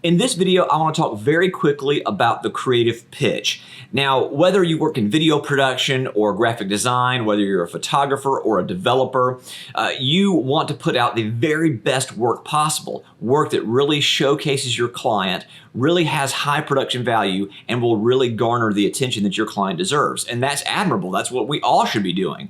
In this video, I want to talk very quickly about the creative pitch. Now, whether you work in video production or graphic design, whether you're a photographer or a developer, you want to put out the very best work possible, work that really showcases your client, really has high production value, and will really garner the attention that your client deserves. And that's admirable. That's what we all should be doing.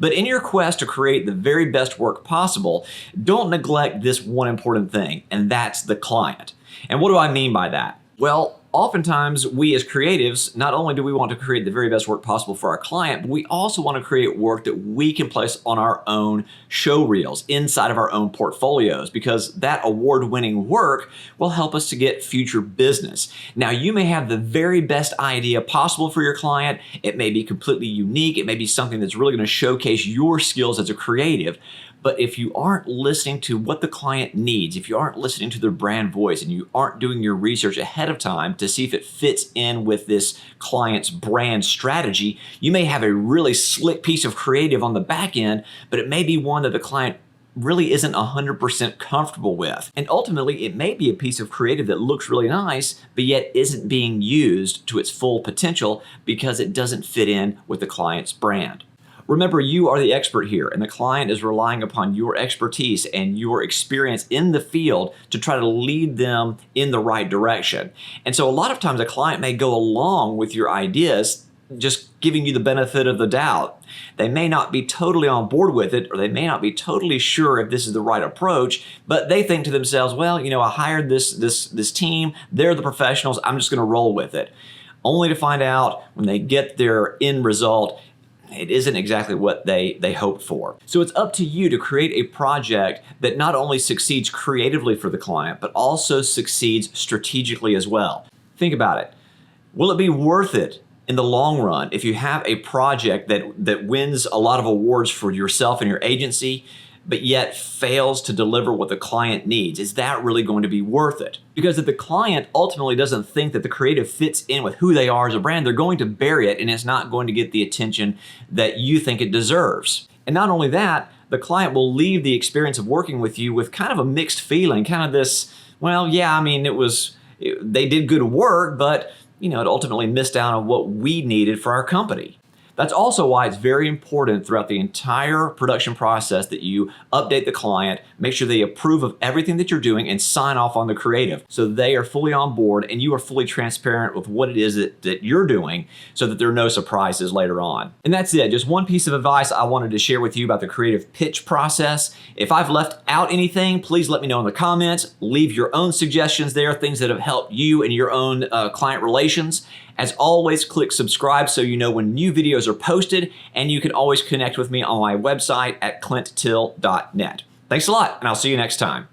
But in your quest to create the very best work possible, don't neglect this one important thing, and that's the client. And what do I mean by that? Well, oftentimes we as creatives, not only do we want to create the very best work possible for our client, but we also want to create work that we can place on our own show reels inside of our own portfolios, because that award-winning work will help us to get future business. Now, you may have the very best idea possible for your client. It may be completely unique. It may be something that's really going to showcase your skills as a creative. But if you aren't listening to what the client needs, if you aren't listening to their brand voice, and you aren't doing your research ahead of time to see if it fits in with this client's brand strategy, you may have a really slick piece of creative on the back end, but it may be one that the client really isn't 100% comfortable with. And ultimately, it may be a piece of creative that looks really nice, but yet isn't being used to its full potential because it doesn't fit in with the client's brand. Remember, you are the expert here, and the client is relying upon your expertise and your experience in the field to try to lead them in the right direction. And so a lot of times a client may go along with your ideas, just giving you the benefit of the doubt. They may not be totally on board with it, or they may not be totally sure if this is the right approach, but they think to themselves, well, you know, I hired this team, they're the professionals, I'm just gonna roll with it. Only to find out when they get their end result, it isn't exactly what they hoped for. So it's up to you to create a project that not only succeeds creatively for the client, but also succeeds strategically as well. Think about it. Will it be worth it in the long run if you have a project that wins a lot of awards for yourself and your agency, but yet fails to deliver what the client needs? Is that really going to be worth it? Because if the client ultimately doesn't think that the creative fits in with who they are as a brand, they're going to bury it, and it's not going to get the attention that you think it deserves. And not only that, the client will leave the experience of working with you with kind of a mixed feeling, kind of this, well, yeah, I mean, they did good work, but you know, it ultimately missed out on what we needed for our company. That's also why it's very important throughout the entire production process that you update the client, make sure they approve of everything that you're doing, and sign off on the creative so they are fully on board and you are fully transparent with what it is that you're doing so that there are no surprises later on. And that's it. Just one piece of advice I wanted to share with you about the creative pitch process. If I've left out anything, please let me know in the comments. Leave your own suggestions there, things that have helped you in your own client relations. As always, click subscribe so you know when new videos are posted, and you can always connect with me on my website at clinttill.net. Thanks a lot, and I'll see you next time.